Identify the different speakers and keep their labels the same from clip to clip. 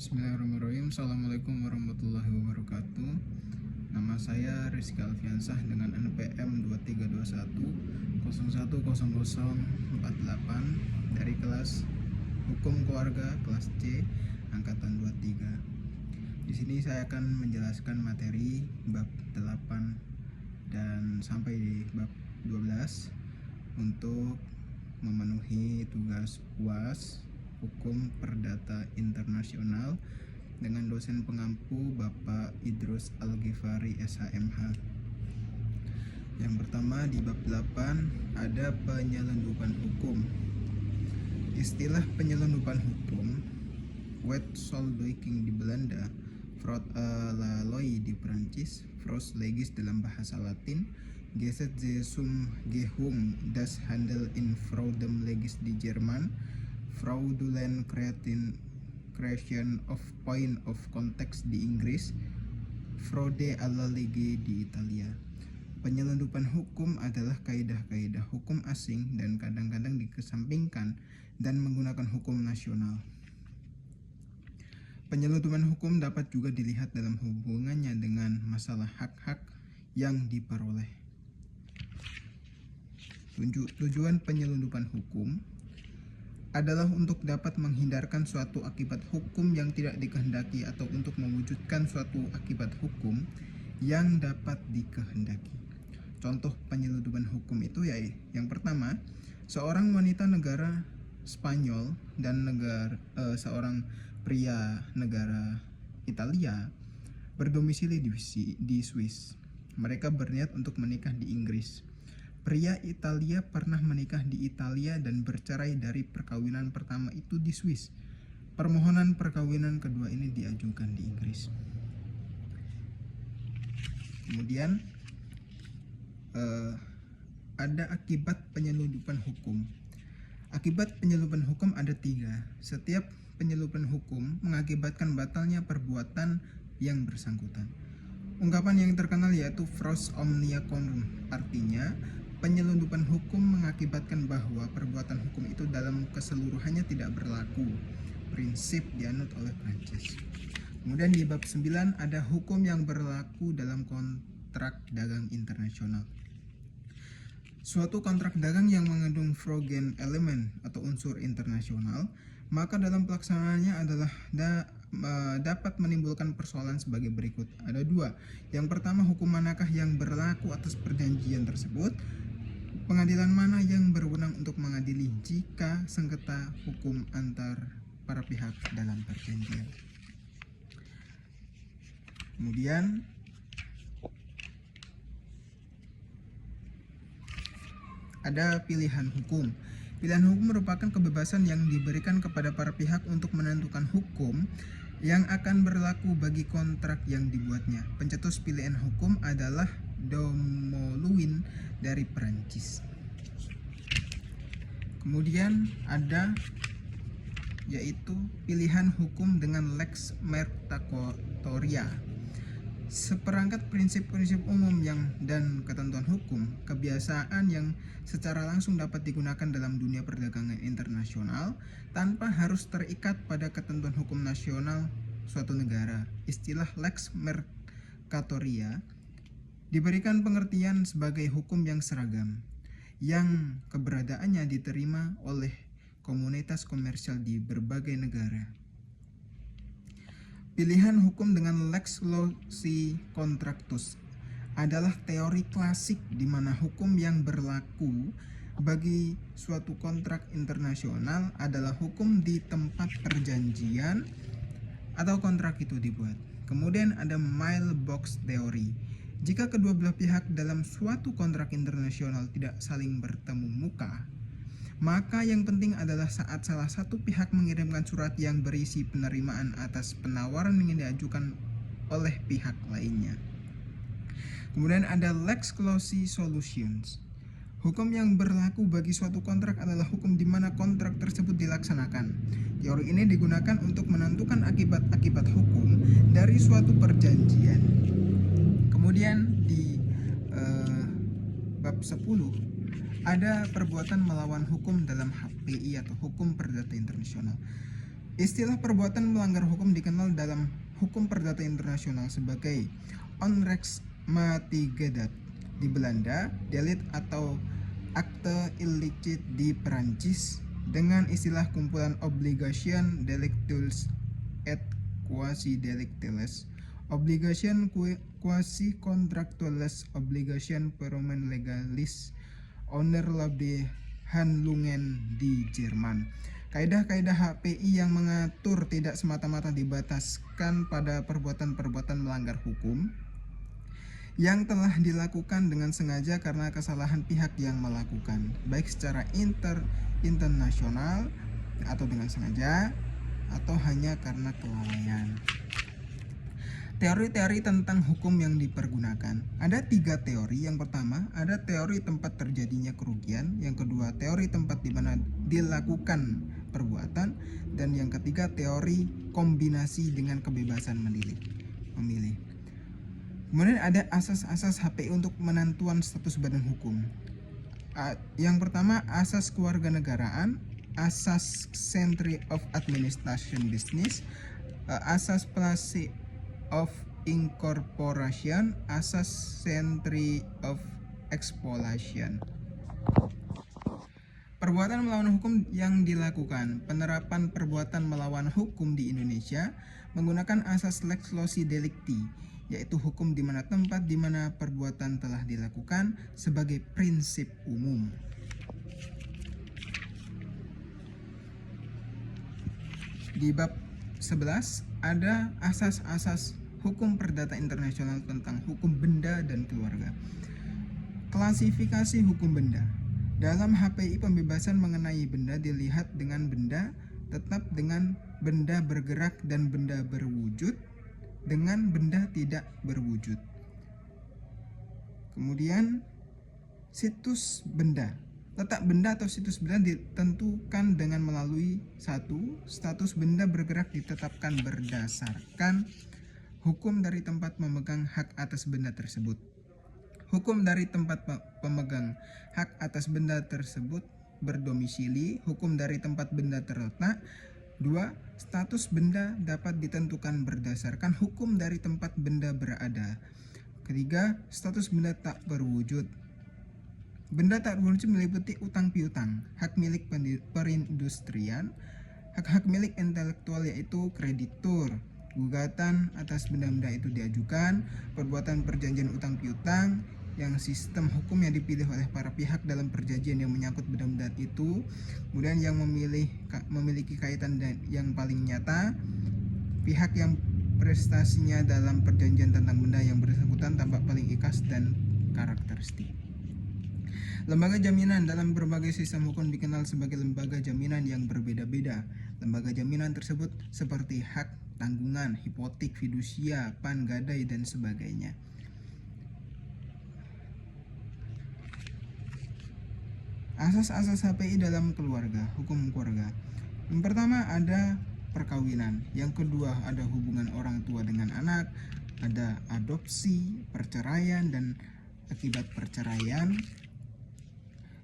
Speaker 1: Bismillahirrahmanirrahim. Assalamualaikum warahmatullahi wabarakatuh. Nama saya Rizky Alfiansah dengan NPM 2321 010048 dari kelas Hukum Keluarga kelas C angkatan 23. Di sini saya akan menjelaskan materi bab 8 dan sampai di bab 12 untuk memenuhi tugas UAS Hukum Perdata Internasional dengan dosen pengampu Bapak Idrus Al-Ghifari SHMH. Yang pertama di bab 8 ada penyelundupan hukum. Istilah penyelundupan hukum, wetzoldwerking di Belanda, fraude à la loi di Prancis, fraude legis dalam bahasa Latin, Gesetzesumgehung das Handel in Fraudem legis di Jerman, fraudulent creation of point of context di Inggris, fraude alla legge di Italia. Penyelundupan hukum adalah kaidah-kaidah hukum asing dan kadang-kadang dikesampingkan dan menggunakan hukum nasional. Penyelundupan hukum dapat juga dilihat dalam hubungannya dengan masalah hak-hak yang diperoleh. Tujuan penyelundupan hukum adalah untuk dapat menghindarkan suatu akibat hukum yang tidak dikehendaki atau untuk mewujudkan suatu akibat hukum yang dapat dikehendaki. Contoh penyelundupan hukum itu ya, yang pertama, seorang wanita negara Spanyol dan seorang pria negara Italia berdomisili di Swiss. Mereka berniat untuk menikah di Inggris. Pria Italia pernah menikah di Italia dan bercerai dari perkawinan pertama itu di Swiss. Permohonan perkawinan kedua ini diajukan di Inggris. Kemudian ada akibat penyelundupan hukum. Akibat penyelundupan hukum ada 3. Setiap penyelundupan hukum mengakibatkan batalnya perbuatan yang bersangkutan. Ungkapan yang terkenal yaitu Fros omnia conum, artinya penyelundupan hukum mengakibatkan bahwa perbuatan hukum itu dalam keseluruhannya tidak berlaku. Prinsip dianut oleh Prancis. Kemudian di bab 9 ada hukum yang berlaku dalam kontrak dagang internasional. Suatu kontrak dagang yang mengandung fraudulent element atau unsur internasional, maka dalam pelaksanaannya adalah dapat menimbulkan persoalan sebagai berikut. Ada 2. Yang pertama, hukum manakah yang berlaku atas perjanjian tersebut? Pengadilan mana yang berwenang untuk mengadili jika sengketa hukum antar para pihak dalam perjanjian? Kemudian ada pilihan hukum. Pilihan hukum merupakan kebebasan yang diberikan kepada para pihak untuk menentukan hukum yang akan berlaku bagi kontrak yang dibuatnya. Pencetus pilihan hukum adalah Dumoulin dari Prancis. Kemudian ada yaitu pilihan hukum dengan lex mercatoria. Seperangkat prinsip-prinsip umum dan ketentuan hukum, kebiasaan yang secara langsung dapat digunakan dalam dunia perdagangan internasional tanpa harus terikat pada ketentuan hukum nasional suatu negara. Istilah lex mercatoria diberikan pengertian sebagai hukum yang seragam, yang keberadaannya diterima oleh komunitas komersial di berbagai negara. Pilihan hukum dengan lex loci contractus adalah teori klasik di mana hukum yang berlaku bagi suatu kontrak internasional adalah hukum di tempat perjanjian atau kontrak itu dibuat. Kemudian ada mailbox theory. Jika kedua belah pihak dalam suatu kontrak internasional tidak saling bertemu muka, maka yang penting adalah saat salah satu pihak mengirimkan surat yang berisi penerimaan atas penawaran yang diajukan oleh pihak lainnya. Kemudian ada lex loci solutions. Hukum yang berlaku bagi suatu kontrak adalah hukum di mana kontrak tersebut dilaksanakan. Teori ini digunakan untuk menentukan akibat-akibat hukum dari suatu perjanjian. Kemudian di bab 10 ada perbuatan melawan hukum dalam HPI atau hukum perdata internasional. Istilah perbuatan melanggar hukum dikenal dalam hukum perdata internasional sebagai onrechtmatigheid di Belanda, delict atau akte illicit di Perancis, dengan istilah kumpulan obligation delictuelles et quasi delictuelles, obligation quasi contractuelles, obligation peromen legalis, onerlabde Handlungen di Jerman. Kaidah-kaidah HPI yang mengatur tidak semata-mata dibataskan pada perbuatan-perbuatan melanggar hukum yang telah dilakukan dengan sengaja karena kesalahan pihak yang melakukan, baik secara internasional atau dengan sengaja atau hanya karena kelalaian. Teori-teori tentang hukum yang dipergunakan. Ada 3 teori. Yang pertama, ada teori tempat terjadinya kerugian. Yang kedua, teori tempat di mana dilakukan perbuatan. Dan yang ketiga, teori kombinasi dengan kebebasan memilih. Kemudian ada asas-asas HPI untuk penentuan status badan hukum. Yang pertama, asas kewarganegaraan, asas century of administration business, asas place of incorporation, asas century of exploitation. Perbuatan melawan hukum yang dilakukan. Penerapan perbuatan melawan hukum di Indonesia menggunakan asas lex loci delicti, yaitu hukum di mana tempat di mana perbuatan telah dilakukan sebagai prinsip umum. Di bab 11 ada asas-asas hukum perdata internasional tentang hukum benda dan keluarga. Klasifikasi hukum benda. Dalam HPI, pembebasan mengenai benda dilihat dengan benda tetap, dengan benda bergerak, dan benda berwujud, dengan benda tidak berwujud. Kemudian situs benda. Letak benda atau situs benda ditentukan dengan melalui 1. Status benda bergerak ditetapkan berdasarkan hukum dari tempat memegang hak atas benda tersebut. Hukum dari tempat pemegang hak atas benda tersebut berdomisili. Hukum dari tempat benda terletak. 2. Status benda dapat ditentukan berdasarkan hukum dari tempat benda berada. Ketiga, status benda tak berwujud. Benda tak berwujud meliputi utang piutang, hak milik perindustrian, hak-hak milik intelektual yaitu kreditur. Gugatan atas benda-benda itu diajukan, perbuatan perjanjian utang piutang, yang sistem hukum yang dipilih oleh para pihak dalam perjanjian yang menyangkut benda-benda itu, kemudian yang memiliki kaitan dan yang paling nyata, pihak yang prestasinya dalam perjanjian tentang benda yang bersangkutan tampak paling ikhlas dan karakteristik. Lembaga jaminan dalam berbagai sistem hukum dikenal sebagai lembaga jaminan yang berbeda-beda. Lembaga jaminan tersebut seperti hak tanggungan, hipotek, fidusia, pan, gadai, dan sebagainya. Asas-asas HPI dalam keluarga, hukum keluarga. Yang pertama ada perkawinan, yang kedua ada hubungan orang tua dengan anak, ada adopsi, perceraian, dan akibat perceraian.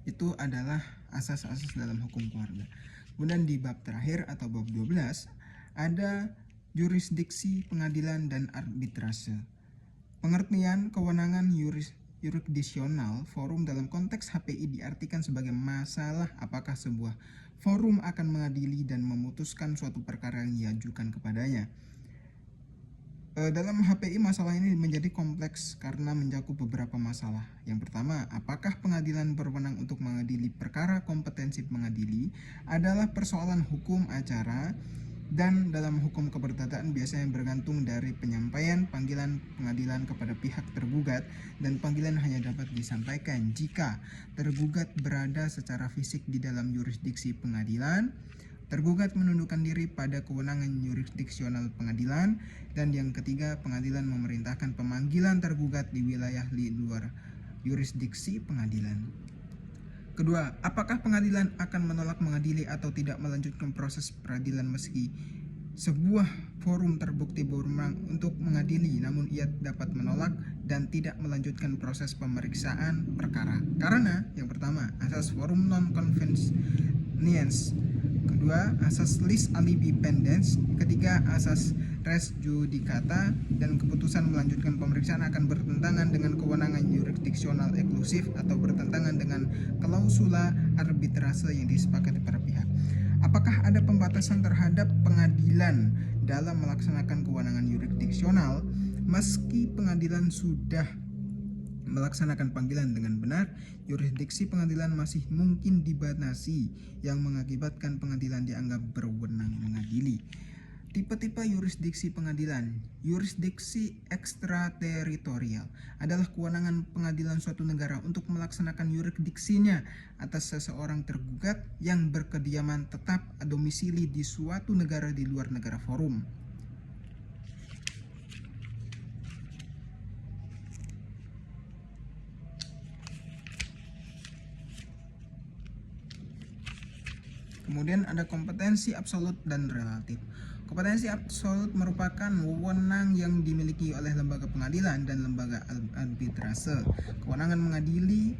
Speaker 1: Itu adalah asas-asas dalam hukum keluarga. Kemudian di bab terakhir atau bab 12 ada jurisdiksi, pengadilan, dan arbitrase. Pengertian kewenangan yurisdiksional forum dalam konteks HPI diartikan sebagai masalah apakah sebuah forum akan mengadili dan memutuskan suatu perkara yang diajukan kepadanya. Dalam HPI masalah ini menjadi kompleks karena mencakup beberapa masalah. Yang pertama, apakah pengadilan berwenang untuk mengadili perkara? Kompetensi pengadili adalah persoalan hukum acara, dan dalam hukum keperdataan biasanya bergantung dari penyampaian panggilan pengadilan kepada pihak tergugat, dan panggilan hanya dapat disampaikan jika tergugat berada secara fisik di dalam yurisdiksi pengadilan, tergugat menundukkan diri pada kewenangan yurisdiksional pengadilan, dan yang ketiga, pengadilan memerintahkan pemanggilan tergugat di wilayah di luar yurisdiksi pengadilan. Kedua, apakah pengadilan akan menolak mengadili atau tidak melanjutkan proses peradilan meski sebuah forum terbukti berwenang untuk mengadili, namun ia dapat menolak dan tidak melanjutkan proses pemeriksaan perkara. Karena yang pertama, asas forum non convenience. Kedua, kedua, asas lis alibi pendens. Ketiga, asas res judicata, dan keputusan melanjutkan pemeriksaan akan bertentangan dengan kewenangan yurisdiksional eksklusif atau bertentangan dengan klausula arbitrase yang disepakati para pihak. Apakah ada pembatasan terhadap pengadilan dalam melaksanakan kewenangan yurisdiksional? Meski pengadilan sudah melaksanakan panggilan dengan benar, yurisdiksi pengadilan masih mungkin dibatasi yang mengakibatkan pengadilan dianggap berwenang mengadili. Tipe-tipe yurisdiksi pengadilan. Yurisdiksi ekstrateritorial adalah kewenangan pengadilan suatu negara untuk melaksanakan yurisdiksinya atas seseorang tergugat yang berkediaman tetap domisili di suatu negara di luar negara forum. Kemudian ada kompetensi absolut dan relatif. Kompetensi absolut merupakan wewenang yang dimiliki oleh lembaga pengadilan dan lembaga arbitrase. Kewenangan mengadili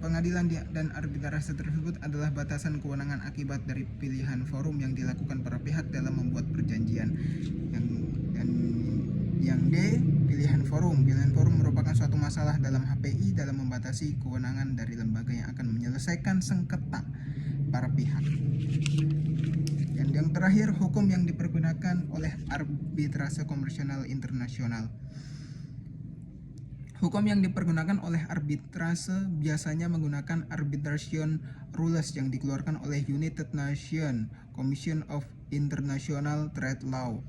Speaker 1: pengadilan dan arbitrase tersebut adalah batasan kewenangan akibat dari pilihan forum yang dilakukan para pihak dalam membuat perjanjian. Yang D, pilihan forum. Pilihan forum merupakan suatu masalah dalam HPI dalam membatasi kewenangan dari lembaga yang akan menyelesaikan sengketa para pihak. Dan yang terakhir, hukum yang dipergunakan oleh arbitrase komersial internasional. Hukum yang dipergunakan oleh arbitrase biasanya menggunakan arbitration rules yang dikeluarkan oleh United Nations Commission of International Trade Law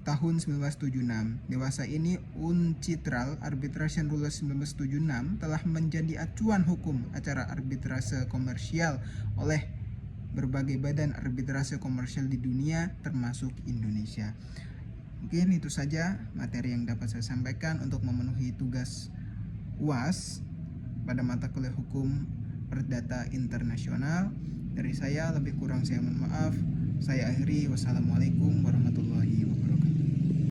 Speaker 1: tahun 1976. Dewasa ini UNCITRAL Arbitration Rules 1976 telah menjadi acuan hukum acara arbitrase komersial oleh berbagai badan arbitrase komersial di dunia termasuk Indonesia. Mungkin itu saja materi yang dapat saya sampaikan untuk memenuhi tugas UAS pada mata kuliah hukum perdata internasional. Dari saya, lebih kurang saya mohon maaf. Saya akhiri. Wassalamualaikum warahmatullahi wabarakatuh.